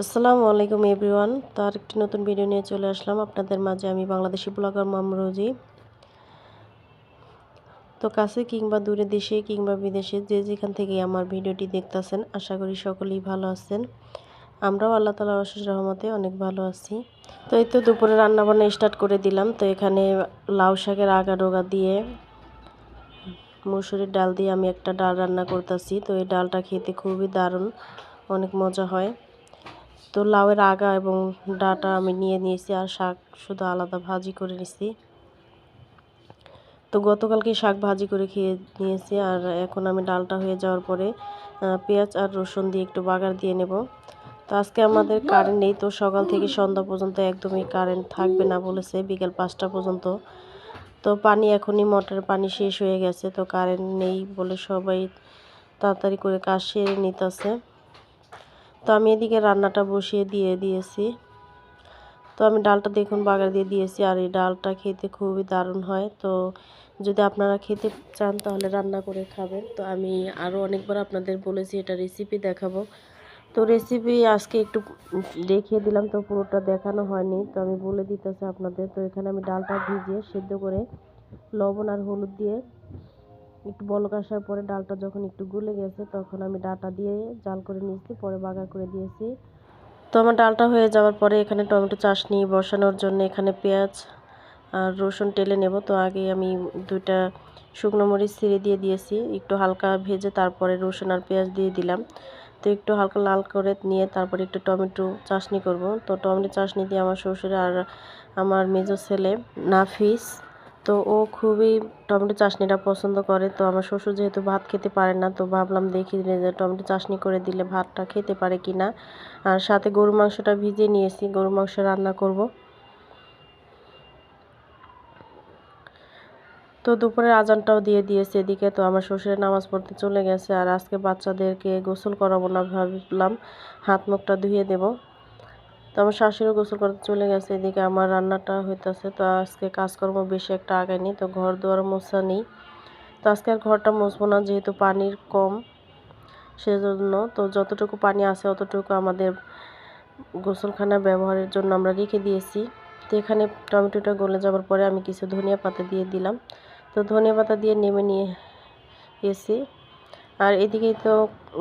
আসসালামু আলাইকুম এভরিওয়ান। তার একটি নতুন ভিডিও নিয়ে চলে আসলাম আপনাদের মাঝে। আমি বাংলাদেশি ব্লগার রোজি। তো কাছে কিংবা দূরে, দেশে কিংবা বিদেশে যে যেখান থেকে আমার ভিডিওটি দেখতেছেন, আশা করি সকলেই ভালো আছেন। আমরাও আল্লাহ তাআলার অশেষ রহমতে অনেক ভালো আছি। তো এই তো দুপুরে রান্নাবান্না স্টার্ট করে দিলাম। তো এখানে লাউ শাকের আগা ডোগা দিয়ে মসুরির ডাল দিয়ে আমি একটা ডাল রান্না করতেছি। তো এই ডালটা খেতে খুবই দারুণ, অনেক মজা হয়। তো লাউয়ের আগা এবং ডাঁটা আমি নিয়ে নিয়েছি, আর শাক শুধু আলাদা ভাজি করে নিয়েছি। তো গতকালকে শাক ভাজি করে খেয়ে নিয়েছি, আর এখন আমি ডালটা হয়ে যাওয়ার পরে পেঁয়াজ আর রসুন দিয়ে একটু বাগার দিয়ে নেব। তো আজকে আমাদের কারেন্ট নেই, তো সকাল থেকে সন্ধ্যা পর্যন্ত একদমই কারেন্ট থাকবে না বলেছে, বিকেল 5টা পর্যন্ত। তো পানি এখনই মোটরের পানি শেষ হয়ে গেছে, তো কারেন্ট নেই বলে সবাই তাড়াতাড়ি করে কাজ সেরে নিতেছে। তো আমি এদিকে রান্নাটা বসিয়ে দিয়েছি। তো আমি ডালটা দেখুন বাগার দিয়ে দিয়েছি, আর এই ডালটা খেতে খুবই দারুণ হয়। তো যদি আপনারা খেতে চান তাহলে রান্না করে খাবেন। তো আমি আরও অনেকবার আপনাদের বলেছি এটা রেসিপি দেখাবো, তো রেসিপি আজকে একটু দেখিয়ে দিলাম, তো পুরোটা দেখানো হয়নি। তো আমি বলে দিতেছি আপনাদের। তো এখানে আমি ডালটা ভিজিয়ে সেদ্ধ করে লবণ আর হলুদ দিয়ে একটু বলক আসার পরে ডালটা যখন একটু গলে গেছে, তখন আমি ডাটা দিয়ে জাল করে নিয়েছি, পরে বাগার করে দিয়েছি। তো আমার ডালটা হয়ে যাওয়ার পরে এখানে টমেটো চাশনি বসানোর জন্য এখানে পেঁয়াজ আর রসুন টেলে নেব। তো আগে আমি 2টা শুকনো মরিচ ছিঁড়ে দিয়ে দিয়েছি, একটু হালকা ভেজে তারপরে রসুন আর পেঁয়াজ দিয়ে দিলাম। তো একটু হালকা লাল করে নিয়ে তারপরে একটু টমেটো চাশনি করব। তো টমেটো চাশনি দিয়ে আমার শ্বশুর আর আমার মেজো ছেলে নাফিস, তো ও খুবই টমেটো চাশনিটা পছন্দ করে। তো আমার শ্বশুর যেহেতু ভাত খেতে পারে না, তো ভাবলাম দেখি যে টমেটো চাশনি করে দিলে ভাতটা খেতে পারে কিনা। আর সাথে গরু মাংসটা ভিজিয়ে নিয়েছি, গরু মাংস রান্না করব। তো দুপুরের আজানটাও দিয়ে দিয়েছে এদিকে। তো আমার শ্বশুরের নামাজ পড়তে চলে গেছে, আর আজকে বাচ্চাদেরকে গোসল করাবো না, ভাবলাম হাত মুখটা ধুয়ে দেব। তো আমার শাশুড়িও গোসল করতে চলে গেছে, এদিকে আমার রান্নাটা হইতেছে। তো আজকে কাজকর্ম বেশি একটা আগায়নি, তো ঘর দুয়ার মোছা নেই। তো আজকে আর ঘরটা মুছবো না, যেহেতু পানির কম সেজন্য। তো যতটুকু পানি আছে অতটুকু আমাদের গোসলখানা ব্যবহারের জন্য আমরা রেখে দিয়েছি। তো এখানে টমেটোটা গলে যাওয়ার পরে আমি কিছু ধনিয়া পাতা দিয়ে দিলাম। তো ধনিয়া পাতা দিয়ে নেমে নিয়েছি। আর এদিকেই তো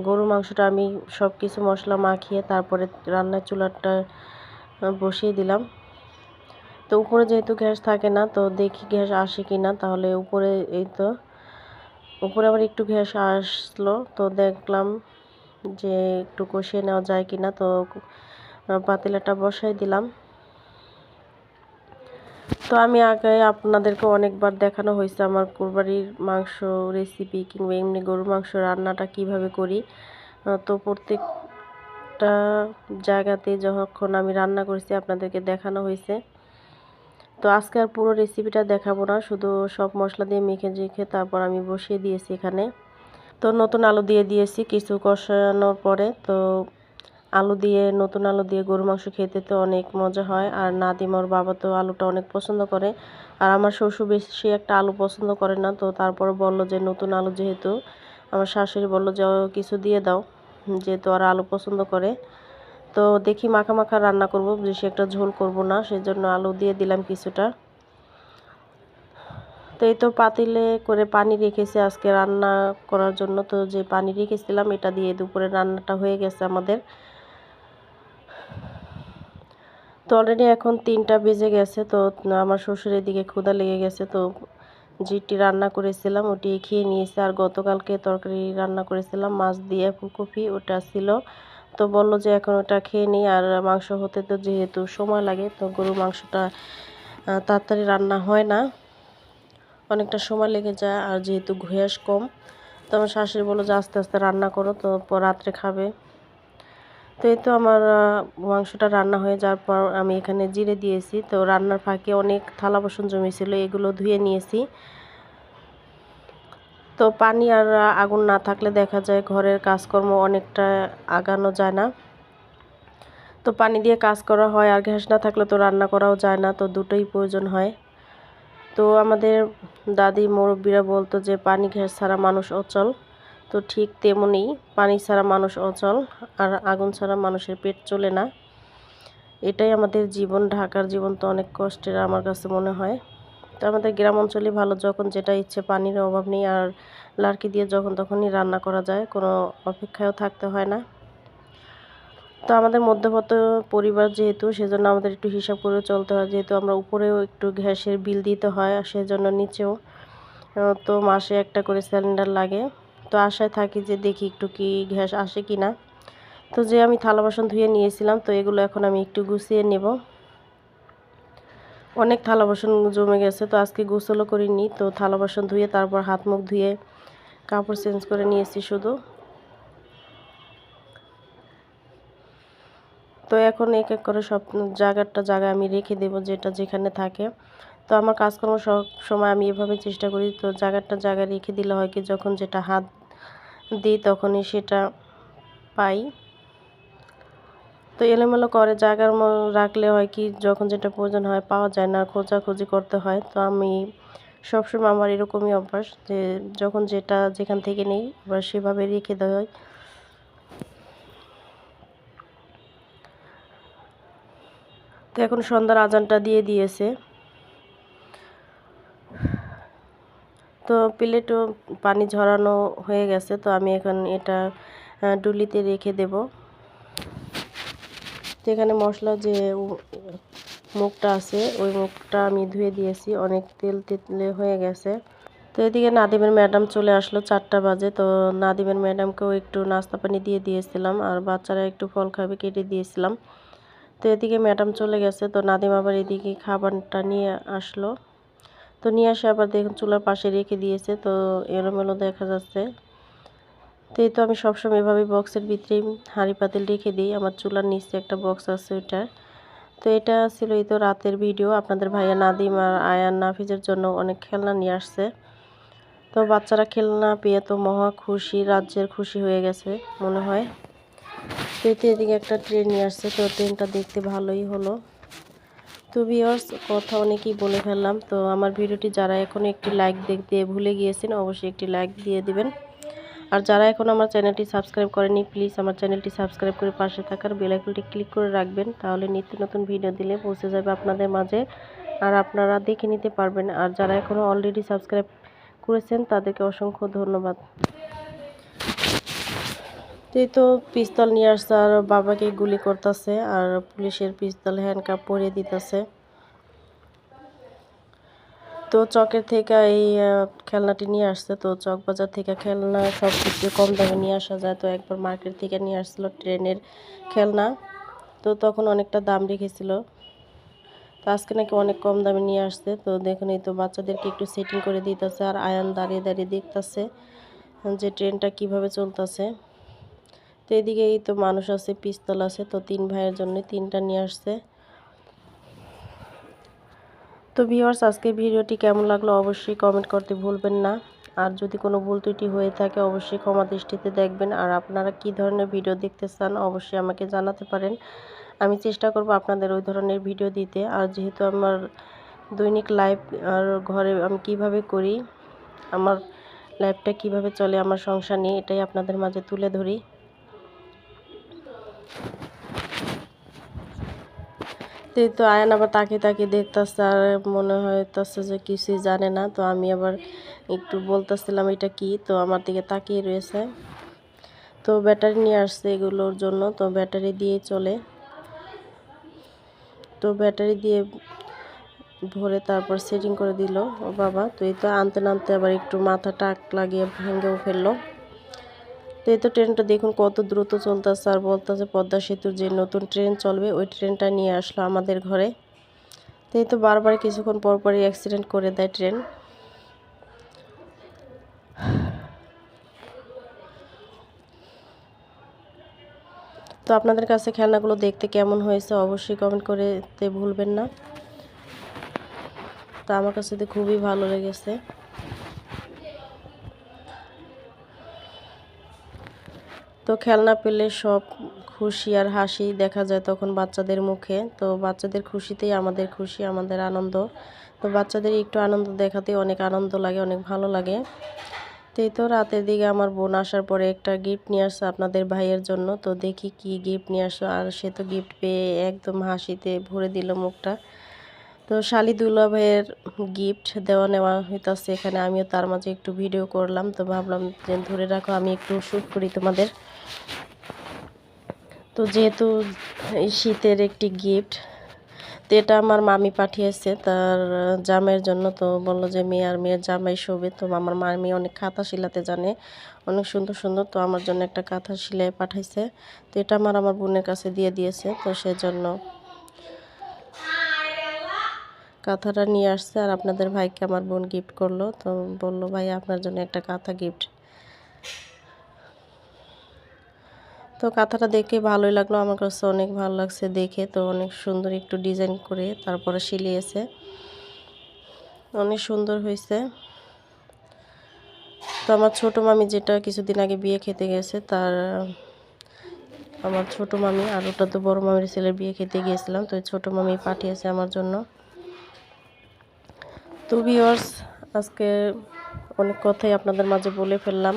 গরু মাংসটা আমি সব কিছু মশলা মাখিয়ে তারপরে রান্নার চুলাটা বসিয়ে দিলাম। তো উপরে যেহেতু গ্যাস থাকে না, তো দেখি গ্যাস আসে কিনা। তাহলে উপরে এই তো উপরে আবার একটু গ্যাস আসলো, তো দেখলাম যে একটু কষিয়ে নেওয়া যায় কিনা। তো পাতিলাটা বসাই দিলাম। তো আমি আগে আপনাদেরকে অনেকবার দেখানো হয়েছে আমার কুরবানির মাংস রেসিপি কিংবা এমনি গরুর মাংস রান্নাটা কিভাবে করি। তো প্রত্যেকটা জায়গাতে যখন আমি রান্না করেছি আপনাদেরকে দেখানো হয়েছে। তো আজকে আর পুরো রেসিপিটা দেখাবো না, শুধু সব মশলা দিয়ে মেখে তারপর আমি বসিয়ে দিয়েছি এখানে। তো নতুন আলু দিয়ে দিয়েছি কিছু কষানোর পরে। তো নতুন আলু দিয়ে গরু মাংস খেতে তো অনেক মজা হয়। আর নাদিম ওর বাবা তো আলুটা অনেক পছন্দ করে, আর আমার শ্বশুর বেশি একটা আলু পছন্দ করে না। তো তারপরে বলল যে নতুন আলু যেহেতু, আমার শাশুড়ি বলল যে কিছু দিয়ে দাও, যেহেতু আর আলু পছন্দ করে। তো দেখি মাখা মাখা রান্না করব, বেশি একটা ঝোল করব না, সেজন্য আলু দিয়ে দিলাম কিছুটা। তো এই তো পাতিলে করে পানি রেখেছি আজকে রান্না করার জন্য। তো যে পানি রেখেছিলাম এটা দিয়ে দুপুরে রান্নাটা হয়ে গেছে আমাদের। তো অলরেডি এখন 3টা বেজে গেছে। তো আমার শ্বশুরের দিকে ক্ষুধা লেগে গেছে, তো যেটি রান্না করেছিলাম ওটি খেয়ে নিয়েছে। আর গতকালকে তরকারি রান্না করেছিলাম মাছ দিয়ে ফুলকপি, ওটা ছিল। তো বলল যে এখন ওটা খেয়ে নিই। আর মাংস হতে তো যেহেতু সময় লাগে, তো গরুর মাংসটা তাড়াতাড়ি রান্না হয় না, অনেকটা সময় লেগে যায়। আর যেহেতু গ্যাস কম, তো আমার শাশুড়ি বললো যে আস্তে আস্তে রান্না করো, তো রাত্রে খাবে। তো এই তো আমার মাংসটা রান্না হয়ে যাওয়ার পর আমি এখানে জিরে দিয়েছি। তো রান্নার ফাঁকে অনেক থালা বাসন জমেছিল, এগুলো ধুয়ে নিয়েছি। তো পানি আর আগুন না থাকলে দেখা যায় ঘরের কাজকর্ম অনেকটা আগানো যায় না। তো পানি দিয়ে কাজ করা হয়, আর গ্যাস না থাকলে তো রান্না করাও যায় না, তো দুটোই প্রয়োজন হয়। তো তো আমাদের দাদি মুরব্বীরা বলতো যে পানি গ্যাস ছাড়া মানুষ অচল। তো ঠিক তেমনি পানি ছাড়া মানুষ অচল, আর আগুন ছাড়া মানুষের পেট চলে না। এটাই আমাদের জীবন। ঢাকার জীবন তো অনেক কষ্টের আমার কাছে মনে হয়। তো আমাদের গ্রাম অঞ্চলে ভালো, যখন যেটা ইচ্ছে পানির অভাব নেই, আর লার্কি দিয়ে যখন তখনই রান্না করা যায়, কোনো অপেক্ষায়ও থাকতে হয় না। তো আমাদের মধ্যবিত্ত পরিবার যেহেতু, সেজন্য আমাদের একটু হিসাব করে চলতে হয়, যেহেতু আমরা উপরেও একটু গ্যাসের বিল দিতে হয়, আর সেজন্য নিচেও। তো মাসে একটা করে সিলিন্ডার লাগে। তো আশায় থাকি যে দেখি একটু কি গ্যাস আসে কি না। তো যে আমি থালা বাসন ধুয়ে নিয়েছিলাম, তো এগুলো এখন আমি একটু গুছিয়ে নেব। অনেক থালা বাসন জমে গেছে, তো আজকে গোসলও করিনি। তো থালা বাসন ধুয়ে তারপর হাত মুখ ধুয়ে কাপড় চেঞ্জ করে নিয়েছি শুধু। তো এখন এক এক করে সব জায়গায় আমি রেখে দেব, যেটা যেখানে থাকে। তো আমার কাজকর্ম সব সময় আমি এভাবে চেষ্টা করি। তো জায়গায় রেখে দিলে হয় কি, যখন যেটা হাত দিই তখনই সেটা পাই। তো এলোমেলো করে রাখলে হয় কি, যখন যেটা প্রয়োজন হয় পাওয়া যায় না, খোঁজাখুঁজি করতে হয়। তো আমি সবসময় আমার এরকমই অভ্যাস যে যখন যেটা যেখান থেকে নেই আবার সেভাবে রেখে দেওয়া হয়। তো এখন সন্ধ্যার আজানটা দিয়ে দিয়েছে। তো প্লেটও পানি ঝরানো হয়ে গেছে। তো আমি এখন এটা ডুলিতে রেখে দেব। যেখানে মশলা যে মুখটা আছে, ওই মুখটা আমি ধুয়ে দিয়েছি, অনেক তেল তেলে হয়ে গেছে। তো এদিকে নাদিমের ম্যাডাম চলে আসলো, 4টা বাজে। তো নাদিমের ম্যাডামকেও একটু নাস্তা পানি দিয়ে দিয়েছিলাম, আর বাচ্চারা একটু ফল খাবে কেটে দিয়েছিলাম। তো এদিকে ম্যাডাম চলে গেছে। তো নাদিম আবার এদিকে খাবারটা নিয়ে আসলো। তো নিয়ে আসে আবার দেখুন চুলার পাশে রেখে দিয়েছে। তো এলোমেলো দেখা যাচ্ছে। তো এই তো আমি সবসময় এভাবে বক্সের ভিতরেই হাঁড়ি পাতিল রেখে দিই। আমার চুলার নিচে একটা বক্স আছে ওইটা। তো এটা ছিল এই তো রাতের ভিডিও। আপনাদের ভাইয়া নাদিম আর আয়ান নাফিজের জন্য অনেক খেলনা নিয়ে আসছে। তো বাচ্চারা খেলনা পেয়ে তো মহা খুশি, রাজ্যের খুশি হয়ে গেছে মনে হয়। তো এদিকে একটা ট্রেন নিয়ে আসছে। তো ট্রেনটা দেখতে ভালোই হলো। তো ভিউয়ার্স, কথা অনেকই বলে ফেললাম। তো আমার ভিডিওটি যারা এখনো একটি লাইক দেখতে ভুলে গিয়েছেন, অবশ্যই একটি লাইক দিয়ে দিবেন। আর যারা এখন আমার চ্যানেলটি সাবস্ক্রাইব করেনি, প্লিজ আমার চ্যানেলটি সাবস্ক্রাইব করে পাশে থাকার বেল আইকনটি ক্লিক করে রাখবেন। তাহলে নিত্য নতুন ভিডিও দিলে পৌঁছে যাবে আপনাদের মাঝে, আর আপনারা দেখে নিতে পারবেন। আর যারা এখনও অলরেডি সাবস্ক্রাইব করেছেন তাদেরকে অসংখ্য ধন্যবাদ। তো পিস্তল নিয়ে আসছে, আর বাবাকে গুলি করতেছে, আর পুলিশের পিস্তল হ্যান্ডকাপ পরিয়ে দিতেছে। তো চকের থেকে এই খেলনাটি নিয়ে আসছে। তো চক বাজার থেকে খেলনা সব কিছু কম দামে নিয়ে আসা যায়। তো একবার মার্কেট থেকে নিয়ে আসছিল ট্রেনের খেলনা। তো তখন অনেকটা দাম রেখেছিল। তো আজকে নাকি অনেক কম দামে নিয়ে আসছে। তো দেখুন এই তো বাচ্চাদেরকে একটু সেটিং করে দিতেছে, আর আয়ান দাঁড়িয়ে দাঁড়িয়ে দেখতেছে যে ট্রেনটা কিভাবে চলতেছে। তো এদিকে এই তো মানুষ আছে, পিস্তল আছে। তো 3 ভাইয়ের জন্য 3টা নিয়ে আসছে। তো ভিউয়ার্স, আজকের ভিডিওটি কেমন লাগলো অবশ্যই কমেন্ট করতে ভুলবেন না। আর যদি কোনো ভুল ত্রুটি হয়ে থাকে অবশ্যই ক্ষমা দৃষ্টিতে দেখবেন। আর আপনারা কী ধরনের ভিডিও দেখতে চান অবশ্যই আমাকে জানাতে পারেন। আমি চেষ্টা করব আপনাদের ওই ধরনের ভিডিও দিতে। আর যেহেতু আমার দৈনিক লাইফ আর ঘরে আমি কিভাবে করি, আমার লাইফটা কিভাবে চলে আমার সংসার নিয়ে, এটাই আপনাদের মাঝে তুলে ধরি। তো আয়ান আবার তাকিয়ে তাকিয়ে দেখতেছে, আর মনে হইতেছে যে কিছুই জানে না। তো আমি আবার একটু বলতেছিলাম এটা কি, তো আমার দিকে তাকিয়ে রয়েছে। তো ব্যাটারি নিয়ে আসছে এগুলোর জন্য। তো ব্যাটারি দিয়ে চলে। তো ব্যাটারি দিয়ে ভরে তারপর সেটিং করে দিল ও বাবা। তো এই তো আনতে নামতে আবার একটু মাথা টাক লাগিয়ে ভেঙেও ফেললো। তো এই তো ট্রেনটা দেখুন কত দ্রুত চলতেছে, আর বলতেছে পদ্মা সেতুর যে নতুন ট্রেন চলবে ওই ট্রেনটা নিয়ে আসলো আমাদের ঘরে। তো এই তো বারবার কিছুক্ষণ পরপরই অ্যাক্সিডেন্ট করে দেয় ট্রেন। তো আপনাদের কাছে খেলনাগুলো দেখতে কেমন হয়েছে অবশ্যই কমেন্ট করতে ভুলবেন না। তো আমার কাছে তো খুবই ভালো লেগেছে। তো খেলনা পেলে সব খুশি আর হাসি দেখা যায় তখন বাচ্চাদের মুখে। তো বাচ্চাদের খুশিতেই আমাদের খুশি, আমাদের আনন্দ। তো বাচ্চাদের একটু আনন্দ দেখাতে অনেক আনন্দ লাগে, অনেক ভালো লাগে। তো এই তো রাতের দিকে আমার বোন আসার পরে একটা গিফট নিয়ে আসছে আপনাদের ভাইয়ের জন্য। তো দেখি কি গিফট নিয়ে আসছো। আর সে তো গিফট পেয়ে একদম হাসিতে ভরে দিল মুখটা। তো শালি দুলা ভাইয়ের গিফট দেওয়া নেওয়া হইতাছে এখানে। আমিও তার মাঝে একটু ভিডিও করলাম। তো ভাবলাম যে ধরে রাখো, আমি একটু শ্যুট করি তোমাদের। তো যেহেতু এই শীতের একটি গিফট, তো এটা আমার মামি পাঠিয়েছে তার জামাইয়ের জন্য। তো বললো যে মেয়ে আর মেয়ের জামাই শোবে। তো আমার মামি অনেক কাঁথা শিলাতে জানে, অনেক সুন্দর সুন্দর। তো আমার জন্য একটা কাঁথা সিলাই পাঠাইছে। তো এটা আমার বোনের কাছে দিয়ে দিয়েছে। তো সেজন্য কাঁথাটা নিয়ে আসছে। আর আপনাদের ভাইকে আমার বোন গিফট করলো। তো বললো ভাই আপনার জন্য একটা কাঁথা গিফট। তো কাঁথাটা দেখে ভালোই লাগলো, আমার কাছে অনেক ভালো লাগছে দেখে। তো অনেক সুন্দর একটু ডিজাইন করে তারপরে সিলিয়েছে, অনেক সুন্দর হয়েছে। তো আমার ছোট মামি যেটা কিছুদিন আগে বিয়ে খেতে গেছে, তার আমার ছোট মামি, আর ওটা তো বড় মামির ছেলের বিয়ে খেতে গিয়েছিলাম। তো ছোট মামি পাঠিয়েছে আমার জন্য। তো ভিউয়ার্স, আজকে অনেক কথাই আপনাদের মাঝে বলে ফেললাম।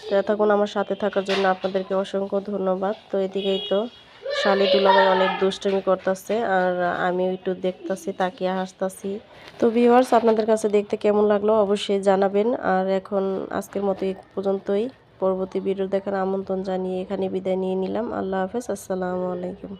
তো এতক্ষণ আমার সাথে থাকার জন্য আপনাদেরকে অসংখ্য ধন্যবাদ। তো এদিকেই তো শালি দুলাভাই অনেক দুষ্টুমি করতেছে, আর আমিও একটু দেখতেছি, তাকিয়ে হাসতেছি। তো ভিউয়ার্স, আপনাদের কাছে দেখতে কেমন লাগলো অবশ্যই জানাবেন। আর এখন আজকের মতো এই পর্যন্তই। পরবর্তী ভিডিও দেখার আমন্ত্রণ জানিয়ে এখানে বিদায় নিয়ে নিলাম। আল্লাহ হাফেজ, আসসালামু আলাইকুম।